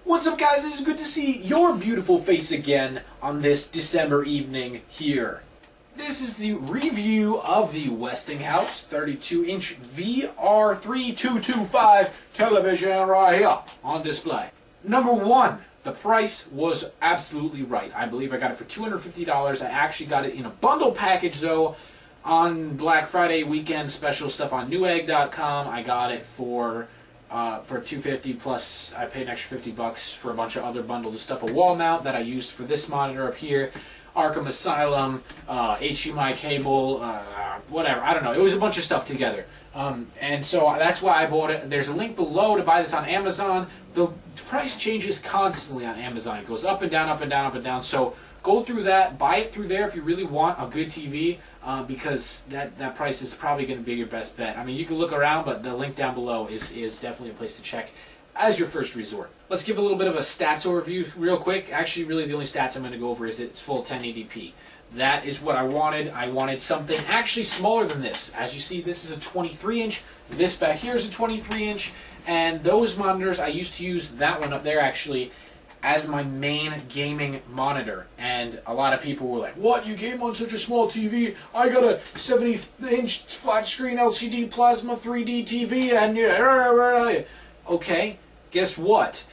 What's up, guys? It is good to see your beautiful face again on this December evening here. This is the review of the Westinghouse 32-inch VR-3225 television right here on display. Number one, the price was absolutely right. I believe I got it for $250. I actually got it in a bundle package, though, on Black Friday weekend special stuff on Newegg.com. I got it for $250, plus I paid an extra $50 for a bunch of other bundled stuff. A wall mount that I used for this monitor up here, Arkham Asylum, HDMI cable, whatever. I don't know. It was a bunch of stuff together. And so that's why I bought it. There's a link below to buy this on Amazon. The price changes constantly on Amazon. It goes up and down, up and down, up and down. So go through that. Buy it through there if you really want a good TV, because that price is probably going to be your best bet. I mean, you can look around, but the link down below is definitely a place to check as your first resort. Let's give a little bit of a stats overview real quick. Actually, really the only stats I'm going to go over is that it's full 1080p. That is what I wanted. I wanted something actually smaller than this. As you see, this is a 23-inch. This back here is a 23-inch. And those monitors, I used to use that one up there actually as my main gaming monitor. And a lot of people were like, what, you game on such a small TV? I got a 70-inch flat screen LCD plasma 3D TV and okay, guess what?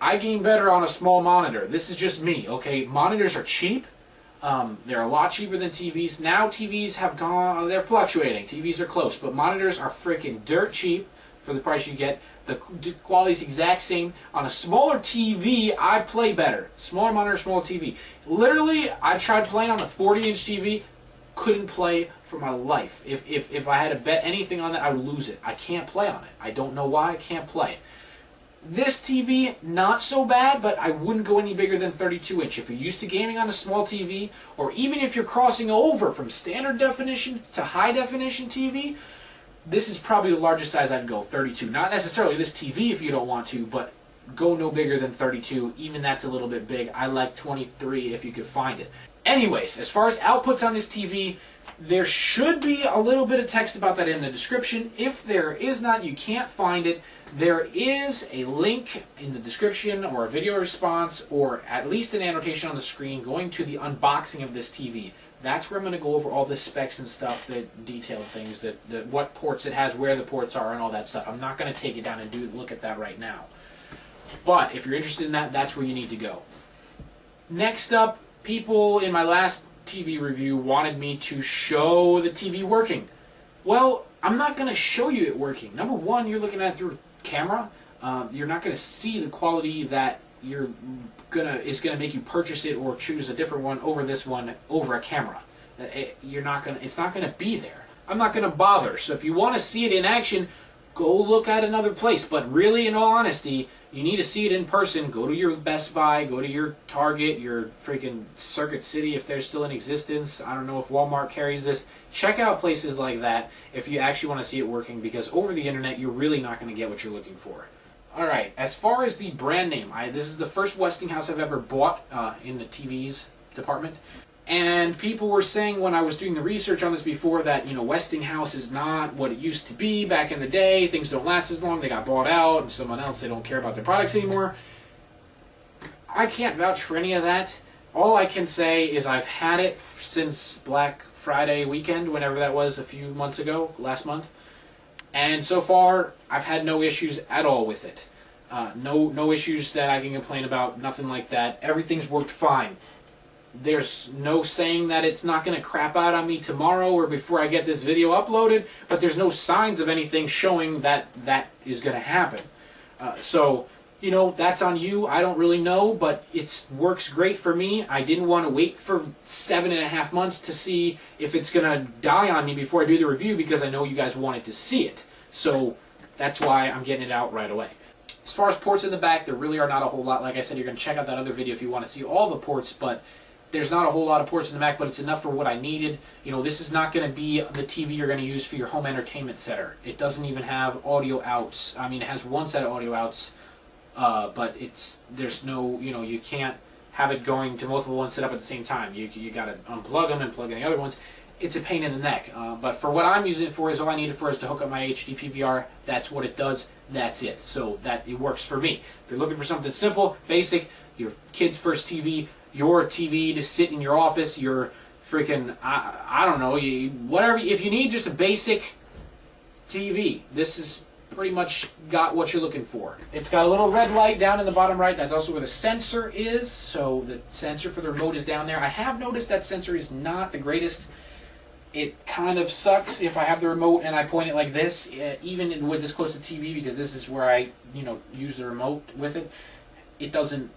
I game better on a small monitor. This is just me, okay? Monitors are cheap. They're a lot cheaper than TVs. Now TVs have gone, they're fluctuating. TVs are close, but monitors are freaking dirt cheap for the price you get. The quality's exact same. On a smaller TV, I play better. Smaller monitor, smaller TV. Literally, I tried playing on a 40-inch TV, couldn't play for my life. If I had to bet anything on that, I would lose it. I can't play on it. I don't know why, I can't play. This TV, not so bad, but I wouldn't go any bigger than 32-inch. If you're used to gaming on a small TV, or even if you're crossing over from standard definition to high definition TV, this is probably the largest size I'd go, 32. Not necessarily this TV if you don't want to, but go no bigger than 32. Even that's a little bit big. I like 23 if you could find it. Anyways, as far as outputs on this TV, there should be a little bit of text about that in the description. If there is not, you can't find it. There is a link in the description or a video response or at least an annotation on the screen going to the unboxing of this TV. That's where I'm going to go over all the specs and stuff, the detailed things, that what ports it has, where the ports are, and all that stuff. I'm not going to take it down and look at that right now. But if you're interested in that, that's where you need to go. Next up, people in my last TV review wanted me to show the TV working. Well, I'm not going to show you it working. Number one, you're looking at it through a camera. You're not going to see the quality that is gonna make you purchase it or choose a different one over this one over a camera. It's not gonna be there. I'm not gonna bother. So if you want to see it in action, go look at another place. But really, in all honesty, you need to see it in person. Go to your Best Buy, go to your Target, your freaking Circuit City if they're still in existence. I don't know if Walmart carries this. Check out places like that if you actually want to see it working, because over the internet you're really not going to get what you're looking for. Alright, as far as the brand name, this is the first Westinghouse I've ever bought in the TVs department. And people were saying when I was doing the research on this before that, you know, Westinghouse is not what it used to be back in the day. Things don't last as long. They got bought out and someone else, they don't care about their products anymore. I can't vouch for any of that. All I can say is I've had it since Black Friday weekend, whenever that was a few months ago, last month. And so far, I've had no issues at all with it. No issues that I can complain about, nothing like that. Everything's worked fine. There's no saying that it's not going to crap out on me tomorrow or before I get this video uploaded, but there's no signs of anything showing that that is going to happen. So, you know, that's on you. I don't really know, but it works great for me. I didn't want to wait for 7.5 months to see if it's going to die on me before I do the review, because I know you guys wanted to see it. So that's why I'm getting it out right away. As far as ports in the back, there really are not a whole lot. Like I said, you're going to check out that other video if you want to see all the ports, but there's not a whole lot of ports in the back, but it's enough for what I needed. You know, this is not going to be the TV you're going to use for your home entertainment center. It doesn't even have audio outs. I mean, it has one set of audio outs, but there's no, you know, you can't have it going to multiple ones set up at the same time. You got to unplug them and plug in the other ones. It's a pain in the neck. But for what I'm using it for, is all I need it for is to hook up my HD-PVR. That's what it does. that's it. So that it works for me. If you're looking for something simple, basic, your kid's first TV, your TV to sit in your office, your freaking, I don't know, whatever. If you need just a basic TV, this is pretty much got what you're looking for. It's got a little red light down in the bottom right. That's also where the sensor is. So the sensor for the remote is down there. I have noticed that sensor is not the greatest. It kind of sucks if I have the remote and I point it like this, even with this close to the TV, because this is where I, use the remote with it. It doesn't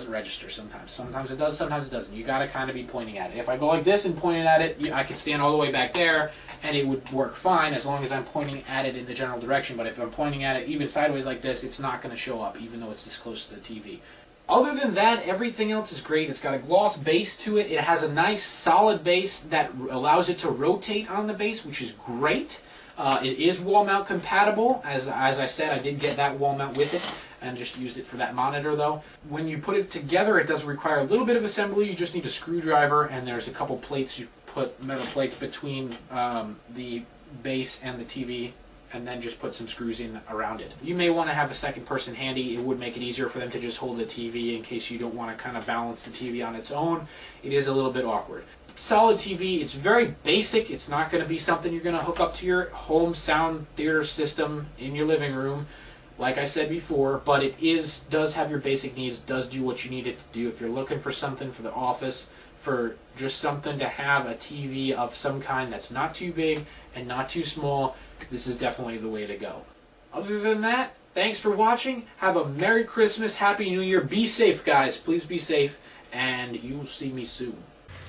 register sometimes. Sometimes it does, sometimes it doesn't. You got to kind of be pointing at it. If I go like this and pointing at it, I could stand all the way back there and it would work fine as long as I'm pointing at it in the general direction. But if I'm pointing at it even sideways like this, it's not going to show up even though it's this close to the TV. Other than that, everything else is great. It's got a gloss base to it. It has a nice solid base that allows it to rotate on the base, which is great. It is wall mount compatible. As I said, I did get that wall mount with it and just used it for that monitor though. When you put it together, it does require a little bit of assembly. You just need a screwdriver, and there's a couple plates. You put metal plates between the base and the TV, and then just put some screws in around it. You may want to have a second person handy. It would make it easier for them to just hold the TV in case you don't want to kind of balance the TV on its own. It is a little bit awkward. Solid TV, it's very basic. It's not going to be something you're going to hook up to your home sound theater system in your living room, like I said before, but it does have your basic needs, does do what you need it to do. If you're looking for something for the office, for just something to have a TV of some kind that's not too big and not too small, this is definitely the way to go. Other than that, thanks for watching. Have a Merry Christmas, Happy New Year. Be safe, guys. Please be safe, and you'll see me soon.